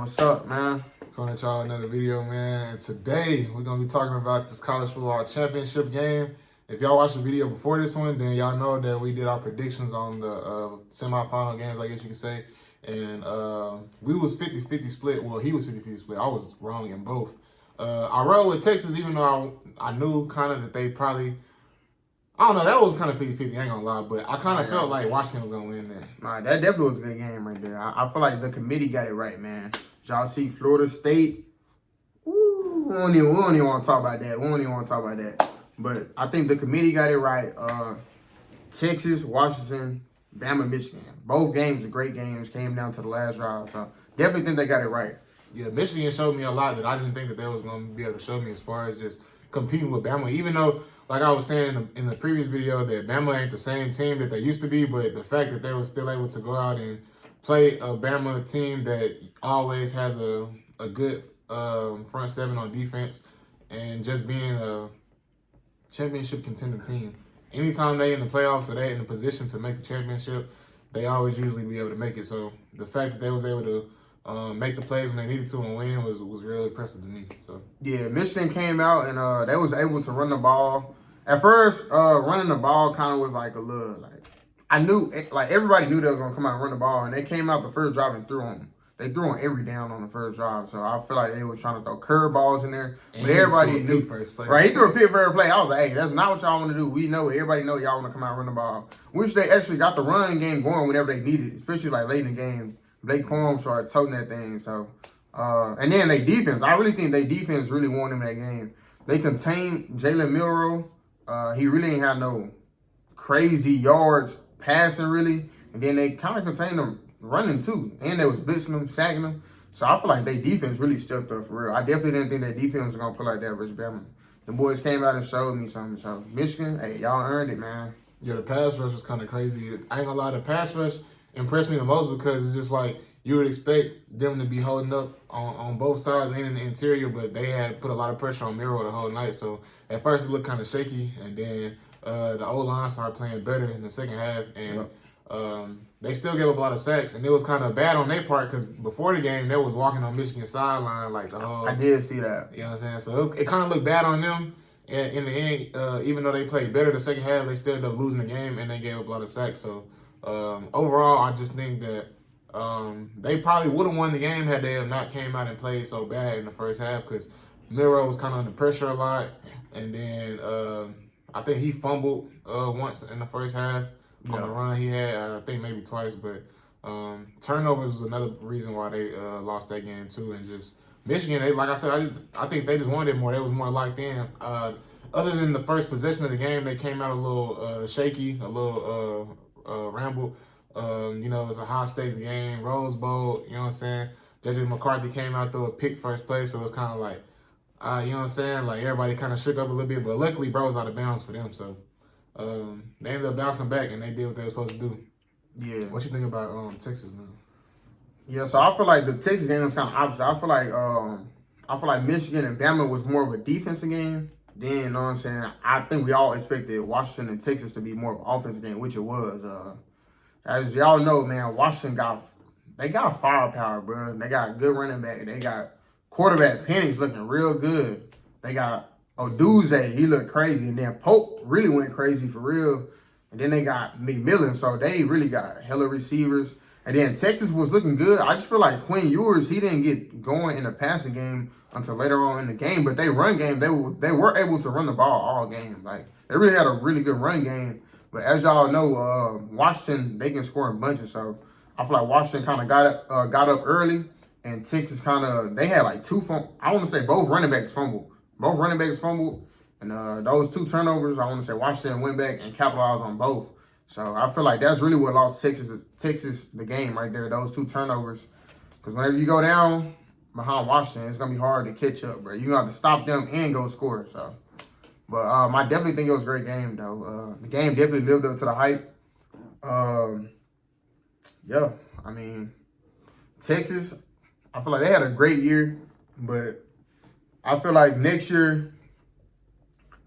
What's up, man? Coming at y'all another video, man. And today we're gonna be talking about this college football championship game. If y'all watched the video before this one, then y'all know that we did our predictions on the semifinal games, I guess you could say. And we was 50-50 split. Well, he was 50-50 split. I was wrong in both. I rode with Texas, even though I knew kind of that they probably, I don't know, that was kind of 50-50, I ain't gonna lie, but I kind of felt like Washington was gonna win there. Nah, that definitely was a good game right there. I feel like the committee got it right, man. Y'all see Florida State? Ooh, we don't even want to talk about that. But I think the committee got it right. Texas, Washington, Bama, Michigan. Both games are great games. Came down to the last drive. So definitely think they got it right. Yeah, Michigan showed me a lot that I didn't think that they was going to be able to show me as far as just competing with Bama. Even though, like I was saying in the previous video, that Bama ain't the same team that they used to be, but the fact that they were still able to go out and play a Bama team that always has a good front seven on defense and just being a championship contender team. Anytime they in the playoffs or they in the position to make the championship, they always usually be able to make it. So the fact that they was able to make the plays when they needed to and win was really impressive to me. So yeah, Michigan came out and they was able to run the ball. At first, running the ball kind of was like a little like I knew like everybody knew they was gonna come out and run the ball, and they came out the first drive and threw on. They threw on every down on the first drive, so I feel like they was trying to throw curveballs in there. And but everybody knew first play. Right, he threw a pick first play. I was like, hey, that's not what y'all want to do. We know everybody know y'all want to come out and run the ball. Wish they actually got the run game going whenever they needed it, especially like late in the game. Blake Corum started toting that thing. So, and then they defense. I really think they defense really won them that game. They contained Jalen Milroe. He really ain't had no crazy yards passing really, and then they kind of contained them running too, and they was blitzing them, sacking them. So I feel like they defense really stepped up for real. I definitely didn't think that defense was gonna play like that versus Bama. The boys came out and showed me something. So Michigan, hey, y'all earned it, man. Yeah, the pass rush was kind of crazy. I ain't gonna lie, the pass rush impressed me the most because it's just like you would expect them to be holding up on both sides and in the interior, but they had put a lot of pressure on Miro the whole night. So at first it looked kind of shaky, and then the O-line started playing better in the second half, and they still gave up a lot of sacks, and it was kind of bad on their part because before the game they was walking on Michigan's sideline like the whole. I did see that. You know what I'm saying? So it kind of looked bad on them. And in the end, even though they played better the second half, they still ended up losing the game, and they gave up a lot of sacks. So overall, I just think that they probably would have won the game had they have not came out and played so bad in the first half because Miro was kind of under pressure a lot, and then I think he fumbled once in the first half on the run he had. I think maybe twice, but turnovers was another reason why they lost that game too. And just Michigan, they, like I said, I think they just wanted more. They was more locked in. Other than the first possession of the game, they came out a little shaky, a little ramble. You know, it was a high stakes game, Rose Bowl. You know what I'm saying? JJ McCarthy came out through a pick first play, so it was kind of like. You know what I'm saying? Like, everybody kind of shook up a little bit, but luckily, bro was out of bounds for them. So, they ended up bouncing back, and they did what they were supposed to do. Yeah. What you think about Texas now? Yeah, so I feel like the Texas game was kind of opposite. I feel like Michigan and Bama was more of a defensive game. Then, you know what I'm saying? I think we all expected Washington and Texas to be more of an offensive game, which it was. As y'all know, man, Washington got firepower, bro. They got good running back. They got quarterback Penix looking real good. They got Oduze, he looked crazy. And then Pope really went crazy for real. And then they got McMillan, so they really got hella receivers. And then Texas was looking good. I just feel like Quinn Ewers, he didn't get going in the passing game until later on in the game. But they run game, they were able to run the ball all game. Like, they really had a really good run game. But as y'all know, Washington, they can score in bunches. So I feel like Washington kind of got up early. And Texas they had like two I want to say both running backs fumbled. And those two turnovers, I want to say Washington went back and capitalized on both. So I feel like that's really what lost Texas the game right there, those two turnovers. Because whenever you go down behind Washington, it's going to be hard to catch up, bro. You're going to have to stop them and go score. So, but I definitely think it was a great game, though. The game definitely lived up to the hype. Yeah, I mean, Texas, I feel like they had a great year, but I feel like next year,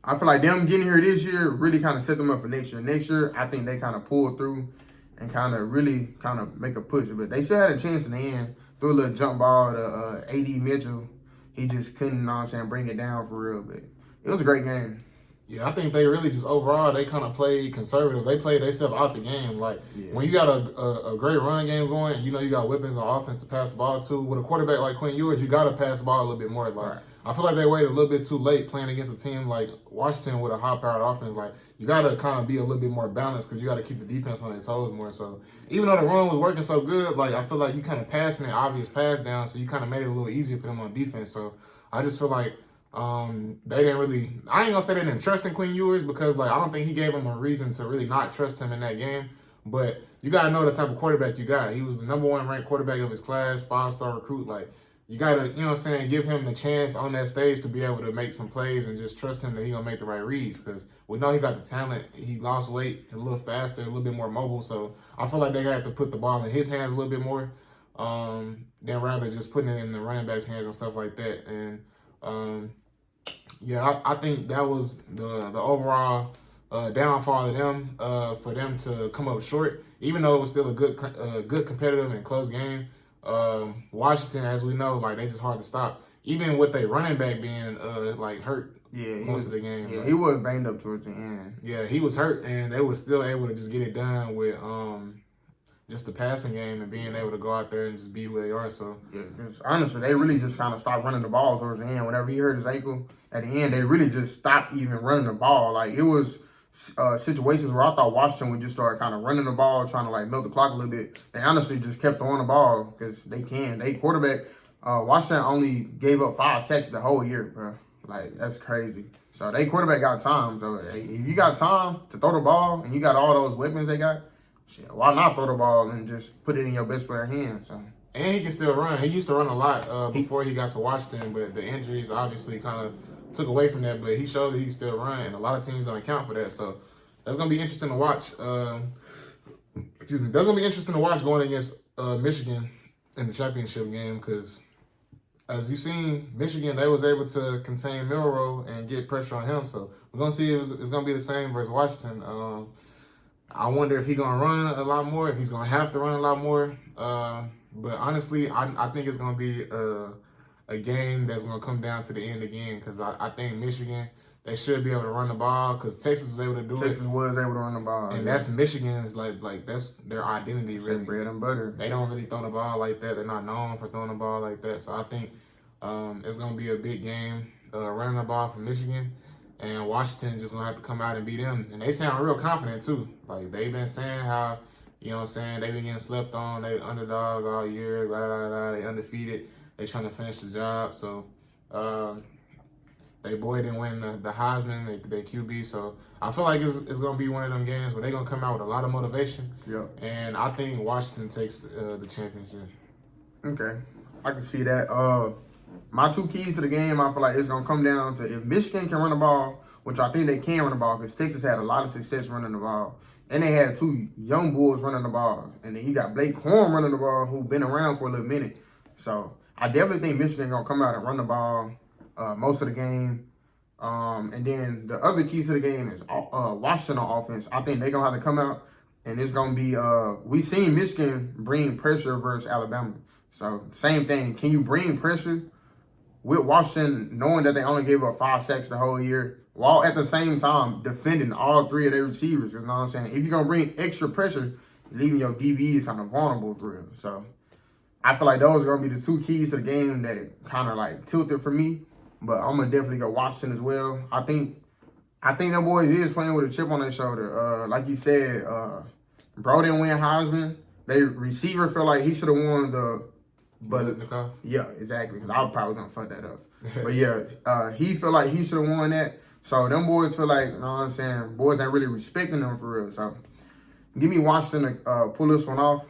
I feel like them getting here this year really kind of set them up for next year. Next year, I think they kind of pull through and kind of really kind of make a push. But they still had a chance in the end. threw a little jump ball to A.D. Mitchell. He just couldn't, you know what I'm saying, bring it down for real. But it was a great game. Yeah, I think they really just overall they kind of played conservative. They played themselves out the game. Like when you got a great run game going, you know you got weapons on offense to pass the ball to. With a quarterback like Quinn Ewers, you got to pass the ball a little bit more. Like I feel like they waited a little bit too late playing against a team like Washington with a high-powered offense. Like you got to kind of be a little bit more balanced because you got to keep the defense on their toes more. So even though the run was working so good, like I feel like you kind of passing an obvious pass down, so you kind of made it a little easier for them on defense. So I just feel like. They didn't really. I ain't gonna say they didn't trust in Quinn Ewers because, like, I don't think he gave them a reason to really not trust him in that game. But you gotta know the type of quarterback you got. He was the #1 ranked quarterback of his class, 5-star recruit. Like, you gotta, you know what I'm saying, give him the chance on that stage to be able to make some plays and just trust him that he gonna make the right reads. Because we know he got the talent. He lost weight, a little faster, a little bit more mobile. So I feel like they have to put the ball in his hands a little bit more, than rather just putting it in the running back's hands and stuff like that. And yeah, I think that was the overall downfall of them for them to come up short. Even though it was still a good competitive and close game, Washington, as we know, like they just hard to stop. Even with their running back being like hurt most of the game. Yeah, he was banged up towards the end. Yeah, he was hurt, and they were still able to just get it done with just the passing game and being able to go out there and just be who they are. So yeah, because honestly, they really just kind of stopped running the ball towards the end. Whenever he hurt his ankle at the end, they really just stopped even running the ball. Like it was situations where I thought Washington would just start kind of running the ball, trying to like milk the clock a little bit. They honestly just kept throwing the ball because they can. They quarterback. Washington only gave up 5 sacks the whole year, bro. Like that's crazy. So they quarterback got time. So if you got time to throw the ball and you got all those weapons they got. Shit, why not throw the ball and just put it in your best player's hands? So. And he can still run. He used to run a lot before he got to Washington, but the injuries obviously kind of took away from that. But he showed that he still run, and a lot of teams don't account for that. So that's gonna be interesting to watch. Excuse me. That's gonna be interesting to watch going against Michigan in the championship game because, as you've seen, Michigan they was able to contain Milroe and get pressure on him. So we're gonna see if it's gonna be the same versus Washington. I wonder if he's going to run a lot more, if he's going to have to run a lot more. But honestly, I think it's going to be a game that's going to come down to the end again because I think Michigan, they should be able to run the ball because Texas was able to do it. Texas was able to run the ball. And that's Michigan's, like that's their identity, it's really. Bread and butter. They don't really throw the ball like that. They're not known for throwing the ball like that. So I think it's going to be a big game running the ball for Michigan. And Washington just going to have to come out and beat them. And they sound real confident, too. Like, they've been saying how, you know what I'm saying, they've been getting slept on. They underdogs all year, blah, blah, blah. They undefeated. They trying to finish the job. So, they boy didn't win the Heisman, they QB. So, I feel like it's going to be one of them games where they're going to come out with a lot of motivation. Yep. And I think Washington takes the championship. Okay. I can see that. My 2 keys to the game, I feel like it's going to come down to if Michigan can run the ball, which I think they can run the ball because Texas had a lot of success running the ball. And they had 2 young bulls running the ball. And then you got Blake Corum running the ball who's been around for a little minute. So I definitely think Michigan going to come out and run the ball most of the game. And then the other key to the game is Washington on offense. I think they're going to have to come out and it's going to be we seen Michigan bring pressure versus Alabama. So same thing. Can you bring pressure with Washington knowing that they only gave up 5 sacks the whole year while at the same time defending all 3 of their receivers? You know what I'm saying? If you're going to bring extra pressure, you're leaving your DBs kind of vulnerable for real. So I feel like those are going to be the 2 keys to the game that kind of like tilted for me. But I'm going to definitely go Washington as well. I think them boys is playing with a chip on their shoulder. Like you said, bro didn't win Heisman. Their receiver felt like he should have won the yeah, exactly. Because I was probably gonna fuck that up. But yeah, he feel like he should have won that. So them boys feel like, you know what I'm saying, boys ain't really respecting them for real. So give me Washington to pull this one off.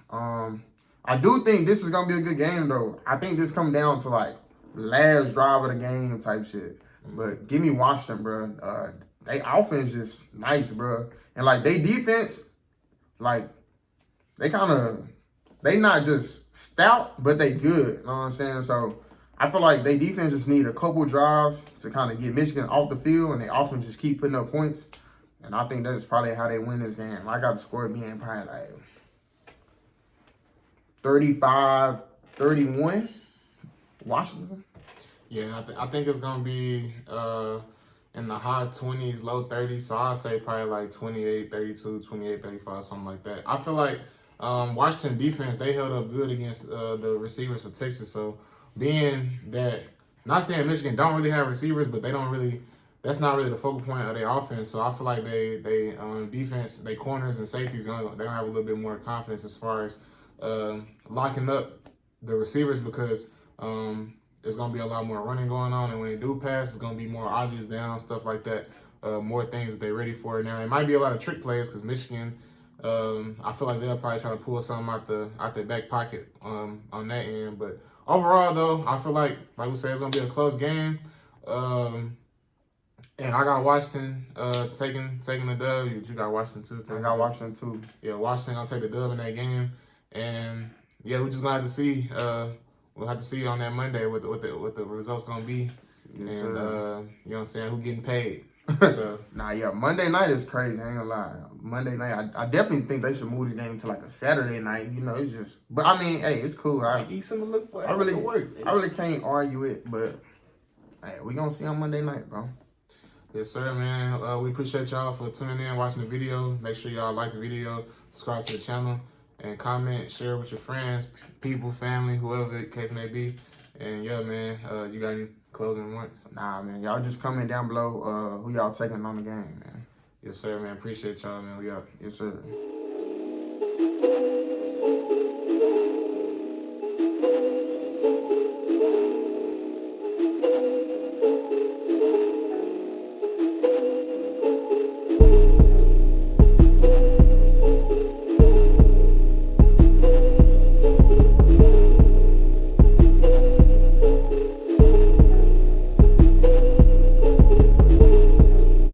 I do think this is gonna be a good game though. I think this come down to like last drive of the game type shit. But give me Washington, bro. They offense is nice, bro. And like they defense, like they not just stout, but they good. You know what I'm saying? So I feel like they defense just need a couple drives to kind of get Michigan off the field, and they offense just keep putting up points. And I think that's probably how they win this game. I got the score being probably like 35 31. Washington. Yeah, I think it's gonna be in the high 20s, low 30s. So I'd say probably like 28-32, 28-35, something like that. I feel like Washington defense, they held up good against the receivers for Texas. So being that, not saying Michigan don't really have receivers, but they don't really. That's not really the focal point of their offense. So I feel like they defense, they corners and safeties, they're gonna have a little bit more confidence as far as locking up the receivers because. There's going to be a lot more running going on, and when they do pass, it's going to be more obvious down, stuff like that, more things that they're ready for. Now, it might be a lot of trick plays because Michigan, I feel like they'll probably try to pull something out their back pocket on that end. But overall, though, I feel like we said, it's going to be a close game. And I got Washington taking the dub. You got Washington, too. I got Washington, too. Yeah, Washington going to take the dub in that game. And, yeah, we're just going to have to see. We'll have to see on that Monday what the results gonna be, Yes, and sir. you know what I'm saying, who getting paid. So yeah, Monday night is crazy. I ain't gonna lie. Monday night, I definitely think they should move the game to like a Saturday night. You know, it's just. But I mean, hey, it's cool. give something to look for. I really can't argue it. But hey, we gonna see on Monday night, bro. Yes, sir, man. We appreciate y'all for tuning in, watching the video. Make sure y'all like the video, subscribe to the channel, and comment, share with your friends, people, family, whoever the case may be. And yeah, man, you got any closing remarks? Nah, man, y'all just comment down below who y'all taking on the game, man. Yes, sir, man. Appreciate y'all, man. We out. Yes, sir.